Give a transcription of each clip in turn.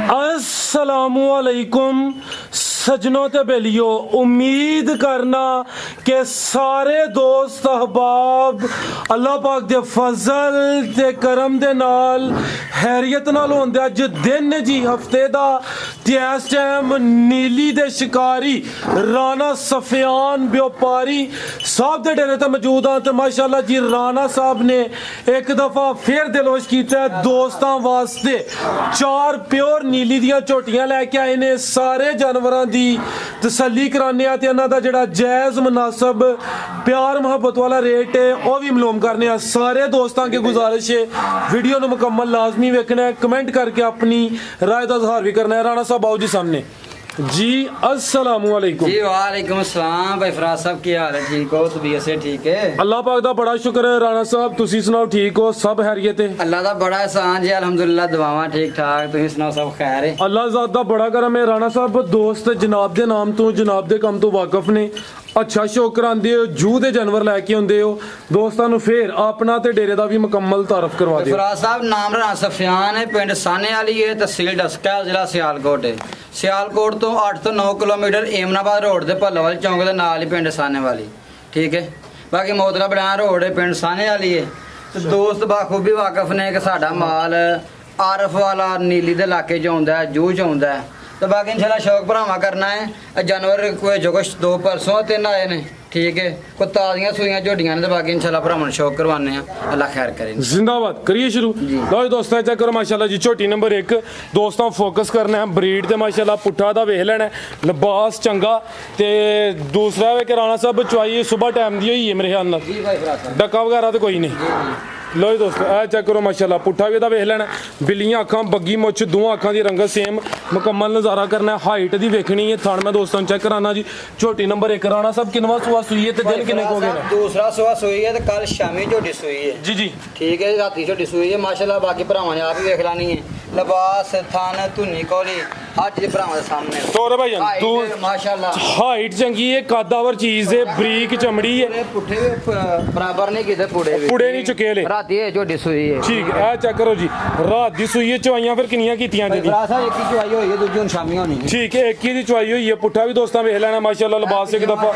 अस्सलामुअलैकुम सजनों ते बेलियो, उम्मीद करना कि सारे दोस्त अहबाब अल्लाह पाक दे फजल ते करम दे नाल हैरियत नाल होंदे। अज दिन जी हफ्ते दा ते इस टाइम नीली दे शिकारी राणा सफियान व्यापारी साहब दे डेरे ते मौजूद हाँ। ते माशाल्लाह जी राणा साहब ने एक दफ़ा फिर दिलोश कीता है दोस्तां वास्ते चार प्योर नीली दियां झोटियां लैके आए ने। सारे जानवरां दी तसल्ली कराने ते इन्हां दा जेहड़ा जायज़ मुनासब प्यार मुहब्बत वाला रेट है वह भी मालूम करने। सारे दोस्तों की गुजारिश है वीडियो को मुकम्मल लाजमी वेखना है, कमेंट करके अपनी राय का इजहार भी करना है। राणा साहब आओ जी सामने जी। अस्सलामुअलैकुम जी वालेकुम अस्सलाम। भाई फराज साहब की हाल है? ठीक हो? तबीयत से ठीक है? अल्लाह पाक दा बड़ा शुक्र है। राणा साहब तुसी सुनाओ ठीक हो? सब खैरियत है? अल्लाह दा बड़ा एहसान जी, अल्हम्दुलिल्लाह दुआवां ठीक ठाक। तुसी सुनाओ सब खैर है? अल्लाह ज़ात दा बड़ा करम है। राणा साहब दोस्त जनाब दे नाम तो जनाब दे कम तो वाकफ ने, अच्छा शौक करांदे हो, जू दे जानवर लैके आउंदे हो दोस्तां नूं, फिर अपना ते डेरे दा भी मुकम्मल तारफ करवा दिओ। फराज साहब नाम राणा सफियान है, पिंड साने वाली है, तहसील डस्का, जिला सियालकोट है। सियालकोट तो 8 ਤੋਂ 9 किलोमीटर एमनाबाद रोड ते भल्लोवाल चौंक दे नाल ही पिंड साने वाली, ठीक है। बाकी मोतला बड़ान रोड है, पिंड साने वाली है। तो दोस्त बाखूबी वाकफ ने कि साडा माल आरफ वाला नीली दे इलाके च आउंदा है, जू च आउंदा है। तो बाकी इंशाल्लाह शौक भरावा करना है। जानवर कोई जो कुछ 2 परसों 3 आए ने, ठीक है। कोई ताजियां सुइयां झोटियां ने, तो बाकी इंशाल्लाह भरावां शौक करवाने हैं। अल्लाह खैर करे। जिंदाबाद करिए शुरू। लो दोस्तों चेक करो माशाल्लाह जी झोटी नंबर 1 दोस्तों फोकस करना है ब्रीड ते माशाल्लाह पुट्ठा दा वेख लेना है, लिबास चंगा ते दूसरा वे कि राणा साहब चवाई सुबह टाइम दी होई है मेरे ख्याल नाल, जी भाई फराज साहब डका वगैरह तो कोई नहीं। लो जी दोस्तों ए चेक करो माशाल्लाह पुट्ठा भी वेख लेना, बिल्लियां अखां बग्गी मुछ दोवां अखां दी रंगत सेम मुकम्मल नज़ारा करना है। हाइट दी वेखनी है, थान मैं दोस्तों चेक कराना जी। झोटी नंबर 1 राणा साहब किनवा सुआ सुई है ते दिन किन्ने हो गए? दूसरा सुआ सुई है, तो कल शामी झोटी सुई है जी जी, ठीक है। राती झोटी सुई है माशाल्लाह। बाकी भरावां ने आप ही वेख लानी है, लिबास थान धुनी कोली हर चीज भरावां दे सामने। तो रे भाईजान तू माशाल्लाह हाइट चंगी है, कादावर चीज है, बरीक चमड़ी है, पुट्ठे भी बराबर नहीं कीते, पुड़े नहीं चुके ले। राती है झोटी सुई है, ठीक है। ए चेक करो जी रात दी सुई है, चवाइयां फिर किन्नियां कीतियां जी? फराज साहब एक ही चवाई होई है, दूजी हुन शामी होनी है, ठीक है। एक ही दी चवाई हुई है। पुट्ठा भी दोस्तां वेख लेना माशाल्लाह, लिबास एक दफा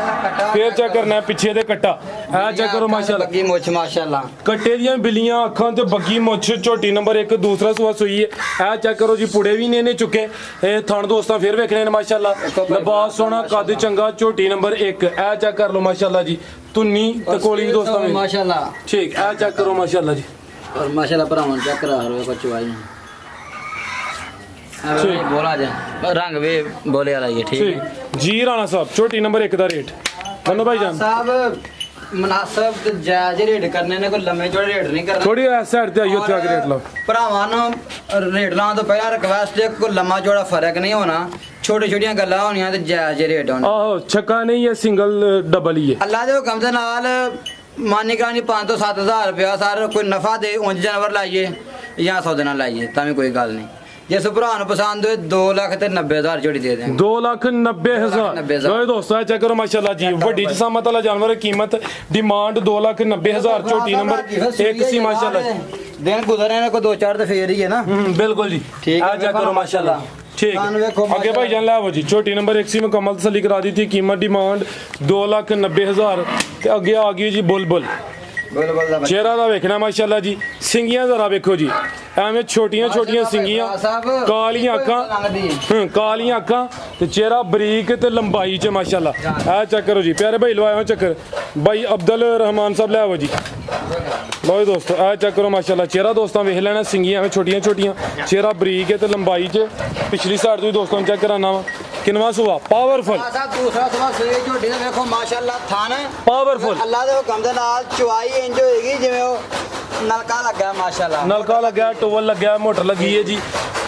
फिर चेक करना है पीछे दे कट्टा। ए चेक करो माशाल्लाह बग्गी मुछ माशाल्लाह, कट्टे दियां बिल्लियां अखां ते बग्गी मुछ। झोटी नंबर 1 दूसरा सुआ सुई है। ए चेक करो जी पुड़े भी ने चुके, ए थण दोस्तां फिर वेखने ने माशाल्लाह, लिबास सोहना कद चंगा। झोटी नंबर 1 ए चेक कर लो माशाल्लाह जी, तुन्नी ते कोली भी दोस्तां माशाल्लाह, ठीक। ए चेक करो माशाल्लाह जी, और माशाल्लाह भरावां चेक करा रहे हो चवाई बोला जाए रंग वे बोले वाला ये, ठीक है जी। राणा साहब झोटी नंबर 1 दा रेट मनो भाईजान साहब मुनासिब ते जायज रेट करने ने, कोई लम्बे चौड़े रेट नहीं करना। थोड़ी इस साइड ते आइयो, तक रेट लाओ भरावां नूं रेट लाने तो पहला रिक्वेस्ट है, कोई लम्मा चौड़ा फर्क नहीं होना, छोटी छोटियां गल्लां होनियां ते जायज रेट होने। आहो छक्का नहीं है, सिंगल डबल ही है। अल्लाह दे हुक्म दे नाल मानी करानी 5 ਤੋਂ 7,000 रुपया सर कोई नफा दे उंज जानवर लाइए या सौदे नाल लाइए तां भी कोई गल नहीं। जिस भरा नूं पसंद होए 2,90,000 जोड़ी दे दें। 2,90,000 लो दोस्तों चेक करो माशाल्लाह जी, वड्डी जसामत वाला जानवर कीमत डिमांड 2,90,000। झोटी नंबर 1 सी माशाल्लाह। दिन गुजरे ने कोई 2-4 तो फेर ही है ना, बिल्कुल जी। ठीक है चेक करो माशाल्लाह, ठीक। आगे भाई जान लाओ जी, छोटी नंबर 1 सी मुकम्मल तसल्ली करा दी थी, कीमत डिमांड 2,90,000। आगे आ गई जी बुलबुल, चेहरा दा वेखना माशाल्लाह जी, सिंगियां जरा वेखो जी, एवें छोटियां छोटियां सिंगियां, कालियां अखां, कालियां अखां ते चेहरा बरीक ते लंबाई च माशाल्लाह। ए चेक करो जी, प्यारे भाई लो आए हो चक्कर भाई अब्दुल रहमान साहब ले आओ जी। लो दोस्तों ए चेक करो माशाल्लाह, चेहरा दोस्तों वेख लेना, सिंगियां एवें छोटियां छोटियां, चेहरा बरीक है ते लंबाई च। पिछली साइड तो दोस्तों चेक कराना वा, किनवा सुआ पावरफुल, दूसरा सुआ सुई झोटी दे देखो माशाल्लाह, थान पावरफुल। अल्लाह दे हुक्म दे नाल चवाई इंज होएगी जिवें ओ नलका लगा माशाल्लाह, नलका लग्या, टोवल लग्या, मोटर लगी है जी,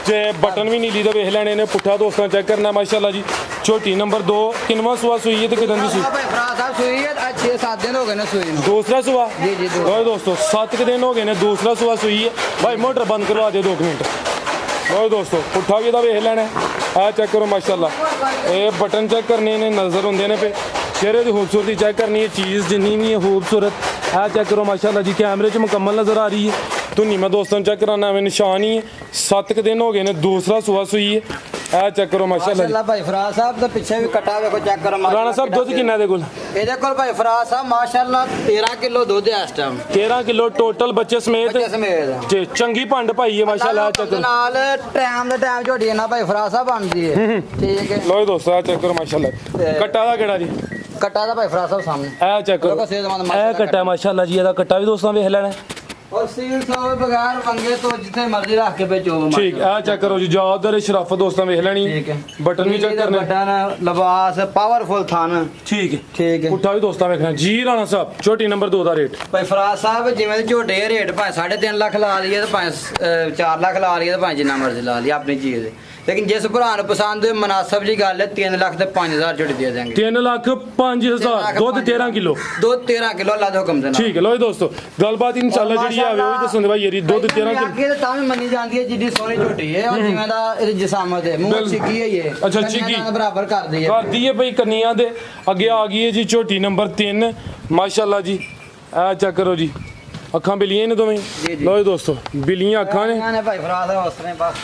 ते बटन भी नीली दे वेख लेने ने। पुट्ठा दोस्तों चेक करना माशाल्लाह जी। झोटी नंबर 2 किनवा सुआ सुई है ते किदन दी सुई? फराज साहब सुई है 6-7 दिन हो गए ने सुई नूं। दूसरा सुआ जी जी और दोस्तों 7 के दिन हो गए ने, दूसरा सुआ सुई है। भाई मोटर बंद करवा दे 2 मिनट। और दोस्तों पुट्ठा भी वेख लेना, आ चेक करो माशाल्लाह, ये बटन चेक करने ने, नज़र होंदे ने पे, चेहरे की खूबसूरती चेक करनी है, चीज़ जिन्नी भी है खूबसूरत। आ चेक करो माशाल्लाह जी, कैमरे च मुकम्मल नज़र आ रही है। ਧੁੰਨੀ ਮੈਂ ਦੋਸਤਾਂ ਨੂੰ ਚੈੱਕ ਕਰਾਉਣਾ ਐਵੇਂ ਨਿਸ਼ਾਨ ਹੀ ਹੈ 7 ਦਿਨ ਹੋ ਗਏ ਨੇ ਦੂਸਰਾ ਸੂਆ ਸੂਈ ਹੈ ਇਹ ਚੈੱਕ ਕਰੋ ਮਾਸ਼ਾਅੱਲਾ ਜੀ ਮਾਸ਼ਾਅੱਲਾ ਭਾਈ ਫਰਾਜ਼ ਸਾਹਿਬ ਦਾ ਪਿੱਛੇ ਵੀ ਕਟਾ ਵੇਖੋ ਚੈੱਕ ਕਰੋ ਰਾਣਾ ਸਾਹਿਬ ਦੁੱਧ ਕਿੰਨਾ ਇਹਦੇ ਕੋਲ ਇਹਦੇ ਕੋਲ ਭਾਈ ਫਰਾਜ਼ ਸਾਹਿਬ ਮਾਸ਼ਾਅੱਲਾ 13 ਕਿਲੋ ਦੁੱਧ ਹੈ ਇਸ ਟਾਈਮ 13 ਕਿਲੋ ਟੋਟਲ ਬੱਚੇ ਸਮੇਤ ਬੱਚੇ ਸਮੇਤ ਤੇ ਚੰਗੀ ਭੰਡ ਭਾਈ ਹੈ ਮਾਸ਼ਾਅੱਲਾ ਚੈੱਕ ਕਰੋ ਨਾਲ ਟਾਈਮ ਦੇ ਟਾਈਮ ਝੋਟੀ ਇਹਨਾਂ ਭਾਈ ਫਰਾਜ਼ ਸਾਹਿਬ ਬਣਦੀ ਹੈ ਠੀਕ ਹੈ ਲੋ ਦੋਸਤੋ ਇਹ ਚੈੱਕ ਕਰੋ ਮਾਸ਼ਾਅੱਲਾ ਕੱਟਾ ਦਾ ਕਿਹੜਾ ਜੀ ਕਟਾ ਦਾ ਭਾਈ ਫਰਾਜ਼ ਸਾਹਿਬ ਸਾਹਮਣੇ ਇਹ ਚੈੱਕ ਕਰੋ ਇਹ ਕੱਟਾ ਮਾਸ਼ਾਅੱਲਾ ਜੀ ਇਹਦਾ ਕੱਟਾ ਵੀ ਦੋਸਤਾਂ ਵੇਖ ਲੈਣਾ ਔਰ ਸੀਲ ਤੋਂ ਬਗੈਰ ਮੰਗੇ ਤੋਂ ਜਿੱਥੇ ਮਰਜ਼ੀ ਰੱਖ ਕੇ ਵੇਚੋ ਠੀਕ ਆ ਚੈੱਕ ਕਰੋ ਜੀ ਜਾਦਰ ਸ਼ਰਾਫਤ ਦੋਸਤਾਂ ਵੇਖ ਲੈਣੀ ਠੀਕ ਹੈ ਬਟਨ ਵੀ ਚੈੱਕ ਕਰਨੇ ਬਟਨ ਲਿਬਾਸ ਪਾਵਰਫੁਲ ਥਾਨ ਠੀਕ ਹੈ ਠੀਕ ਹੈ ਪੁੱਠਾ ਵੀ ਦੋਸਤਾਂ ਵੇਖਣਾ ਜੀ ਰਾਣਾ ਸਾਹਿਬ ਛੋਟੀ ਨੰਬਰ 2 ਦਾ ਰੇਟ ਭਾਈ ਫਰਾਜ਼ ਸਾਹਿਬ ਜਿਵੇਂ ਦੇ ਝੋਟੇ ਰੇਟ ਭਾਵੇਂ 3.5 ਲੱਖ ਲਾ ਲਈਏ ਤੇ ਭਾਵੇਂ 4 ਲੱਖ ਲਾ ਲਈਏ ਤੇ ਭਾਵੇਂ ਜਿੰਨਾ ਮਰਜ਼ੀ ਲਾ ਲਈਏ ਆਪਣੀ ਚੀਜ਼ ਦੇ ਲੇਕਿਨ ਜਿਸ ਭਰਾ ਨੂੰ ਪਸੰਦ ਹੋਏ ਮਨਾਸਬ ਜੀ ਗੱਲ ਹੈ 3 ਲੱਖ ਤੇ 5000 ਝੋਟੀ ਦੇ ਦੇਵਾਂਗੇ 3 ਲੱਖ 5000 ਦੁੱਧ 13 ਕਿਲੋ ਦੁੱਧ 13 ਕਿਲੋ ਅੱਲਾ ਦੇ ਹੁਕਮ ਦੇ ਨਾਲ ਠੀਕ ਹੈ ਲੋ ਜੀ ਦੋਸਤੋ ਗੱਲਬਾਤ ਇਨਸ਼ਾਅੱਲਾ ਜਿਹੜੀ ਆਵੇ ਉਹ ਵੀ ਦੱਸਣ ਦੇ ਭਾਈ ਯਾਰੀ ਦੁੱਧ 13 ਕਿਲੋ ਅੱਗੇ ਤਾਂ ਵੀ ਮੰਨੀ ਜਾਂਦੀ ਹੈ ਜਿੱਡੀ ਸੋਹਣੀ ਝੋਟੀ ਹੈ ਔਰ ਜਿਵੇਂ ਦਾ ਇਹਦੀ ਜਿਸਾਮਤ ਹੈ ਮੂੰਹ ਛਿੱਗੀ ਹੈ ਇਹ ਅੱਛਾ, ਛਿੱਗੀ। ਬਰਾਬਰ ਕਰਦੀ ਹੈ ਕਰਦੀ ਹੈ ਭਾਈ ਕੰਨੀਆਂ ਦੇ ਅੱਗੇ ਆ ਗਈ ਹੈ ਜੀ ਝੋਟੀ ਨੰਬਰ 3 ਮਾਸ਼ਾਅੱਲਾ ਜੀ ਆ ਚੈੱਕ ਕਰੋ ਜੀ ਅੱਖਾਂ ਬਿਲੀਆਂ ਨੇ ਦੋਵੇਂ ਜੀ, ਜੀ। ਲੋ ਜੀ ਦੋਸਤੋ ਬਿਲੀਆਂ ਅੱਖਾਂ ਨੇ ਨੇ ਭਾਈ ਫਰਾਜ਼ ਸਾਹਿਬ ਉਸਨੇ ਬਸ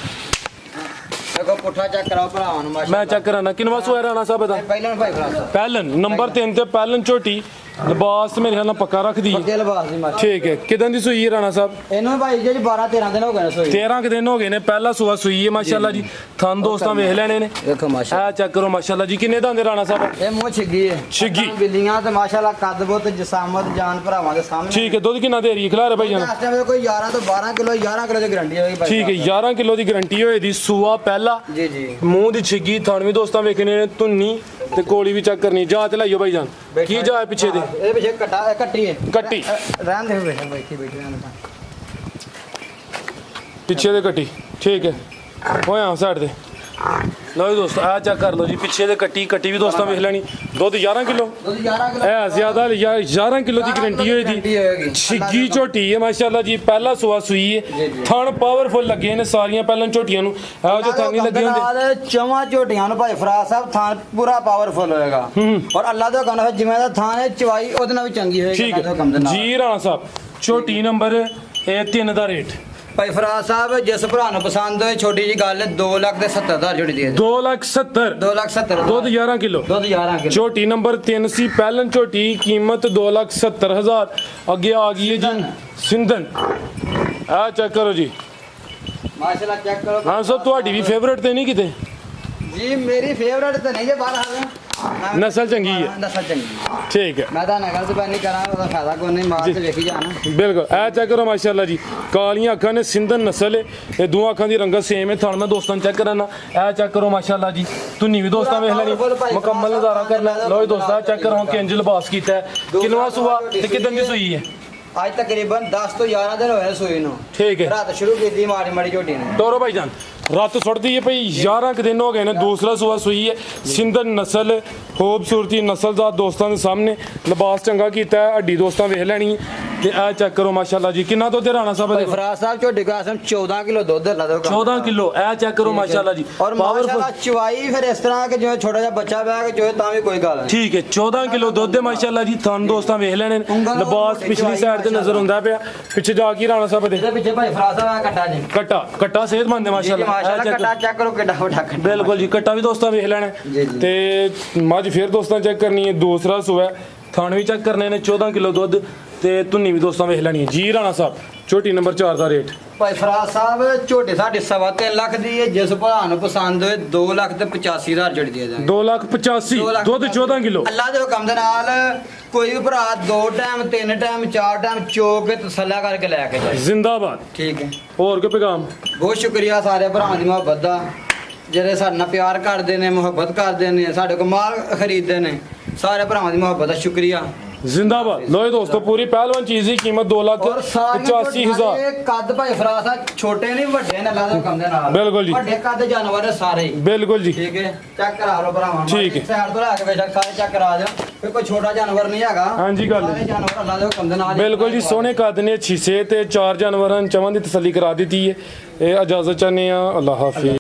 ਦੇਖੋ ਪੁੱਠਾ ਚੈੱਕ ਕਰਾਓ ਭਰਾਵਾਂ ਨੂੰ ਮੈਂ ਚੈੱਕ ਕਰਾਣਾ ਕਿੰਨਵਾ ਸੂਆ ਰਾਣਾ ਸਾਹਿਬ ਦਾ ਪਹਿਲਾਂ ਭਾਈ ਫਰਾਜ਼ ਸਾਹਿਬ ਪਹਿਲਨ ਨੰਬਰ 3 ਤੇ ਪਹਿਲਨ ਝੋਟੀ ਲਿਬਾਸ ਮੇਰੇ ਖਿਆਲ ਨਾਲ ਪੱਕਾ ਰੱਖਦੀ ਹੈ ਪੱਕੇ ਲਿਬਾਸ ਦੀ ਮਾਸ਼ਾ ਠੀਕ ਹੈ ਕਿਦਾਂ ਦੀ ਸੂਈ ਹੈ ਰਾਣਾ ਸਾਹਿਬ ਇਹਨੂੰ ਭਾਈ ਜੀ 12 13 ਦਿਨ ਹੋ ਗਏ ਨੇ ਸੋਈ 13 ਕੁ ਦਿਨ ਹੋ ਗਏ ਨੇ ਪਹਿਲਾ ਸੂਆ ਸੂਈ ਹੈ ਮਾਸ਼ਾਅੱਲਾ ਜੀ ਥਣ ਦੋਸਤਾਂ ਵੇਖ ਲੈਣੇ ਨੇ ਦੇਖੋ ਮਾਸ਼ਾ ਆ ਚੈੱਕ ਕਰੋ ਮਾਸ਼ਾਅੱਲਾ ਜੀ ਕਿੰਨੇ ਦੰਦੇ ਰਾਣਾ ਸਾਹਿਬ ਇਹ ਮੂੰਹ ਛਿੱਗੀ ਹੈ ਛਿੱਗੀ। ਬਿੱਲੀਆਂ ਤੇ ਮਾਸ਼ਾਅੱਲਾ ਕੱਦ ਬਹੁਤ ਜਸਾਮਤ ਜਾਨ ਭਰਾਵਾਂ ਦੇ ਸਾਹਮਣੇ ਠੀਕ ਹੈ ਦੁੱਧ ਕਿੰਨਾ ਦੇ ਰਹੀ ਖਿਲਾ ਭਾਈ ਜਾਨ ਇਸ ਟਾਈਮ ਕੋਈ 11 ਤੋਂ 12 ਕਿਲੋ 11 ਕਿਲੋ ਦੀ ਗਾਰੰਟੀ ਹੋਏਗੀ ਭਾਈ ਠੀਕ ਹੈ 11 ਕਿਲੋ ਦੀ ਗਾਰੰਟੀ ਹੋਏ ਦੀ ਸੂਆ ਪਹਿਲਾ ਜੀ ਜੀ ਮੂੰਹ ਦੀ ਛਿੱਗੀ ਥਣ ਵੀ ਦੋਸਤਾਂ ਵੇਖਣੇ ਨੇ ਧੁੰਨੀ ਤੇ ਕੋਲੀ ਵੀ ਚੈੱਕ ਕਰਨੀ ਜਾਂਚ ਲਾਈਓ ਭਾਈ ਜਾਨ ਕੀ ਜਾ ਪਿੱਛੇ ਦੇ ਇਹਦੇ ਪਿੱਛੇ ਕੱਟੀ ਹੈ ਕੱਟੀ ਰਹਿਣ ਦੇ ਬੈਠੇ ਬੈਠੇ ਰਹਿਣ ਦੇ ਪਿੱਛੇ ਦੇ ਕੱਟੀ ਠੀਕ ਹੈ ਹੋਇਆ ਸਾਈਡ ਦੇ ਲਓ ਜੀ ਦੋਸਤੋ ਆ ਚੈੱਕ ਕਰ ਲਓ ਜੀ ਪਿੱਛੇ ਦੇ ਕੱਟੀ ਵੀ ਦੋਸਤਾਂ ਵੇਖ ਲੈਣੀ ਦੁੱਧ 11 ਕਿਲੋ ਦੁੱਧ 11 ਕਿਲੋ ਇਹ ਜ਼ਿਆਦਾ 11 ਕਿਲੋ ਦੀ ਗਾਰੰਟੀ ਹੋਈ ਦੀ ਛਿੱਗੀ ਝੋਟੀ ਹੈ ਮਾਸ਼ਾਅੱਲਾ ਜੀ ਪਹਿਲਾ ਸੂਆ ਸੂਈ ਹੈ ਥਣ ਪਾਵਰਫੁਲ ਲੱਗੇ ਨੇ ਸਾਰੀਆਂ ਪਹਿਲਾਂ ਝੋਟੀਆਂ ਨੂੰ ਇਹੋ ਜਿਹੇ ਥਣ ਨਹੀਂ ਲੱਗੇ ਹੁੰਦੇ ਚਵਾਂ ਝੋਟੀਆਂ ਨੂੰ ਭਾਈ ਫਰਾਜ਼ ਸਾਹਿਬ ਥਾਨ ਪੂਰਾ ਪਾਵਰਫੁਲ ਹੋਏਗਾ ਔਰ ਅੱਲਾ ਦਾ ਹੁਕਮ ਹੈ ਜਿਵੇਂ ਦਾ ਥਾਨ ਹੈ ਚਵਾਈ ਉਹਦੇ ਨਾਲ ਵੀ ਚੰਗੀ ਹੋਏਗੀ ਠੀਕ ਅੱਲਾ ਦੇ ਹੁਕਮ ਦੇ ਹੈ ਨਾਲ ਜੀ ਰਾਣਾ ਸਾਹਿਬ ਝੋਟੀ ਨੰਬਰ ਇਹ 3 ਦਾ ਰੇਟ ਭਾਈ ਫਰਾਜ਼ ਸਾਹਿਬ ਜਿਸ ਭਰਾ ਨੂੰ ਪਸੰਦ ਹੋਏ ਛੋਟੀ ਜੀ ਗੱਲ 2,70,000 ਝੋਟੀ ਦੇ 2,70,000 2,70,000 ਦੁੱਧ 11 ਕਿਲੋ ਦੁੱਧ 11 ਕਿਲੋ ਝੋਟੀ ਨੰਬਰ 3 ਸੀ ਪਹਿਲਨ ਝੋਟੀ ਕੀਮਤ 2,70,000 ਅੱਗੇ ਆ ਗਈ ਹੈ ਜੀ ਸਿੰਧਨ ਆ ਚੈੱਕ ਕਰੋ ਜੀ ਮਾਸ਼ਾਅੱਲਾ ਚੈੱਕ ਕਰੋ ਹਾਂ ਸੋ ਤੁਹਾਡੀ ਵੀ ਫੇਵਰੇਟ ਤੇ ਨਹੀਂ ਕਿਤੇ ਜੀ ਮੇਰੀ ਫੇਵਰਟ ਤਾਂ ਨਹੀਂ ਜੇ ਬਾਹਰ ਆ ਨਸਲ ਚੰਗੀ ਹੈ ਨਸਲ ਚੰਗੀ ਠੀਕ ਹੈ ਮੈਂ ਤਾਂ ਨਗਲ ਤੇ ਨਹੀਂ ਕਰਾਂ ਉਹਦਾ ਫਾਇਦਾ ਕੋਈ ਨਹੀਂ ਮਾਰ ਤੇ ਵੇਖੀ ਜਾਣਾ ਬਿਲਕੁਲ ਇਹ ਚੈੱਕ ਕਰੋ ਮਾਸ਼ਾਅੱਲਾ ਜੀ ਕਾਲੀਆਂ ਅੱਖਾਂ ਨੇ ਸਿੰਧਨ ਨਸਲ ਹੈ ਇਹ ਦੋਹਾਂ ਅੱਖਾਂ ਦੀ ਰੰਗਤ ਸੇਮ ਹੈ ਥਣ ਮੈਂ ਦੋਸਤਾਂ ਨੂੰ ਚੈੱਕ ਕਰਾਣਾ ਇਹ ਚੈੱਕ ਕਰੋ ਮਾਸ਼ਾਅੱਲਾ ਜੀ ਧੁੰਨੀ ਵੀ ਦੋਸਤਾਂ ਵੇਖ ਲੈਣੀ ਮੁਕੰਮਲ ਨਜ਼ਾਰਾ ਕਰਨਾ ਲੋ ਜੀ ਦੋਸਤਾਂ ਚੈੱਕ ਕਰੋ ਕਿੰਜ ਲਿਬਾਸ ਕੀਤਾ ਹੈ ਕਿੰਨਵਾ ਸੂਆ ਤੇ ਕਿਦਾਂ ਦੀ ਸੂਈ ਹੈ ਅੱਜ ਤਕਰੀਬਨ 10 ਤੋਂ 11 ਦਿਨ ਹੋਏ ਸੂਈ ਨੂੰ ਠੀਕ ਹੈ ਰਾਤ ਸ਼ੁਰੂ ਕੀਤੀ ਮਾੜੀ ਮਾੜੀ ਝੋਟੀ ਨੇ ਟੋਰੋ ਭਾਈ ਜਾਨ ਰਾਤ ਸੁੱਟਦੀ ਹੈ ਭਈ 11 ਕੁ ਦਿਨ ਹੋ ਗਏ ਨੇ ਦੂਸਰਾ ਸੂਆ ਸੂਈ ਹੈ ਸਿੰਧਨ ਨਸਲ ਖੂਬਸੂਰਤੀ ਨਸਲਦਾਰ ਦੋਸਤਾਂ ਦੇ ਸਾਹਮਣੇ ਲਿਬਾਸ ਚੰਗਾ ਕੀਤਾ ਹੈ ਹੱਡੀ ਦੋਸਤਾਂ ਵੇਖ ਲੈਣੀ ਤੇ ਆ ਚੈੱਕ ਕਰੋ ਮਾਸ਼ਾਅੱਲਾ ਜੀ ਕਿੰਨਾ ਦੁੱਧ ਰਾਣਾ ਸਾਹਿਬ ਦੇ ਫਰਾਜ਼ ਸਾਹਿਬ ਝੋਟੀ ਕੋ ਆਸਮ 14 ਕਿਲੋ ਦੁੱਧ ਲਾ ਦੋ 14 ਕਿਲੋ ਇਹ ਚੈੱਕ ਕਰੋ ਮਾਸ਼ਾਅੱਲਾ ਜੀ ਔਰ ਮਾਸ਼ਾਅੱਲਾ ਚਵਾਈ ਫਿਰ ਇਸ ਤਰ੍ਹਾਂ ਕਿ ਜਿਵੇਂ ਛੋਟਾ ਜਿਹਾ ਬੱਚਾ ਬਹਿ ਕੇ ਚੋਏ ਤਾਂ ਵੀ ਕੋਈ ਗੱਲ ਨਹੀਂ ਠੀਕ ਹੈ 14 ਕਿਲੋ ਦੁੱਧ ਹੈ ਮਾਸ਼ਾਅੱਲਾ ਜੀ ਥਣ ਦੋਸਤਾਂ ਵੇਖ ਲੈਣੇ ਲਿਬਾਸ ਪਿਛਲੀ ਸਾਈਡ ਤੇ ਨਜ਼ਰ ਹੁੰਦਾ ਪਿਆ ਪਿੱਛੇ ਜਾ ਕੇ ਰਾਣਾ ਸਾਹਿਬ ਦੇ ਇਹਦੇ ਪਿੱਛੇ ਭਾਈ ਫਰਾਜ਼ ਸਾਹਿਬ ਕੱਟਾ ਜੀ ਕੱਟਾ ਸਿਹਤਮੰਦ ਹੈ ਮਾਸ਼ਾਅੱਲਾ ਮਾਸ਼ਾਅੱਲਾ ਕੱਟਾ ਚੈੱਕ ਕਰੋ ਕਿੱਡਾ ਵੱਡਾ ਕੱਟਾ ਬਿਲਕੁਲ ਜੀ ਕੱਟਾ ਵੀ ਦੋਸਤਾਂ ਵੇਖ ਲੈਣਾ ਤੇ ਮੱਝ ਫਿਰ ਦੋਸਤਾਂ ਚੈੱਕ ਕਰਨੀ ਹੈ ਦੂਸਰਾ ਸੂਆ ਥਣ ਵੀ ਚੈੱਕ ਕਰਨੇ ਨੇ 14 ਕਿਲੋ ਦੁੱਧ ਤੇ ਧੁੰਨੀ ਵੀ ਦੋਸਤਾਂ ਵੇਖ ਲੈਣੀ ਹੈ ਜੀ ਰਾਣਾ ਸਾਹਿਬ ਛੋਟੀ ਨੰਬਰ 4 ਦਾ ਰੇਟ ਭਾਈ ਫਰਾਜ਼ ਸਾਹਿਬ ਝੋਟੀ ਸਾਡੀ 3.5 ਲੱਖ ਦੀ ਹੈ ਜਿਸ ਭਰਾ ਨੂੰ ਪਸੰਦ ਹੋਏ 2,85,000 ਝੋਟੀ ਦੇ ਦਾਂਗੇ 2,85,000 ਦੁੱਧ 14 ਕਿਲੋ ਅੱਲਾ ਦੇ ਹੁਕਮ ਦੇ ਨਾਲ ਕੋਈ ਵੀ ਭਰਾ 2 ਟਾਈਮ 3 ਟਾਈਮ 4 ਟਾਈਮ ਚੋਕ ਕੇ ਤਸੱਲਾ ਕਰਕੇ ਲੈ ਕੇ ਜਾਏ ਜ਼ਿੰਦਾਬਾਦ ਠੀਕ ਹੈ ਹੋਰ ਕੋਈ ਪੈਗਾਮ ਬਹੁਤ ਸ਼ੁਕਰੀਆ ਸਾਰੇ ਭਰਾਵਾਂ ਦੀ ਮੁਹੱਬਤ ਦਾ ਜਿਹੜੇ ਸਾਡੇ ਨਾਲ ਪਿਆਰ ਕਰਦੇ ਨੇ ਮੁਹੱਬਤ ਕਰਦੇ ਨੇ ਸਾਡੇ ਕੋਲ ਮਾਲ ਖਰੀਦਦੇ ਨੇ ਸਾਰੇ ਭਰਾਵਾਂ ਦੀ ਮੁਹੱਬਤ ਦਾ ਸ਼ੁਕਰੀਆ ਜ਼ਿੰਦਾਬਾਦ ਲੋਏ ਦੋਸਤੋ ਪੂਰੀ ਪਹਿਲਵਾਨ ਚੀਜ਼ ਦੀ ਕੀਮਤ 2,85,000 ਇਹ ਕੱਦ ਭਾਈ ਫਰਾਜ਼ ਸਾਹਿਬ ਛੋਟੇ ਨਹੀਂ ਵੱਡੇ ਨੇ ਅੱਲਾ ਦੇ ਹੁਕਮ ਦੇ ਨਾਲ ਬਿਲਕੁਲ ਜੀ। ਵੱਡੇ ਕੱਦ ਜਾਨਵਰ ਨੇ ਸਾਰੇ ਹੀ। ਬਿਲਕੁਲ ਜੀ ਠੀਕ ਹੈ ਚੈੱਕ ਕਰਾ ਲਓ ਭਰਾਵਾਂ ਠੀਕ ਹੈ। ਸਾਈਡ ਤੋਂ ਲੈ ਕੇ ਬੇਸ਼ੱਕ ਸਾਰੇ ਚੈੱਕ ਕਰਾ ਦਿਓ ਫਿਰ ਕੋਈ ਛੋਟਾ ਜਾਨਵਰ ਨਹੀਂ ਹੈਗਾ ਹਾਂਜੀ ਗੱਲ ਸਾਰੇ ਜਾਨਵਰ ਅੱਲਾ ਦੇ ਹੁਕਮ ਦੇ ਨਾਲ ਹੀ ਬਿਲਕੁਲ ਜੀ ਸੋਹਣੇ ਕੱਦ ਨੇ ਅੱਛੀ ਸਿਹਤ ਤੇ 4 ਜਾਨਵਰਾਂ ਚਵਾਂ ਦੀ ਤਸੱਲੀ ਕਰਾ ਦਿੱਤੀ ਹੈ ਇਹ ਇਜਾਜ਼ਤ ਚਾਹੁੰਦੇ ਆ ਅੱਲਾਹ ਹਾਫਿਜ਼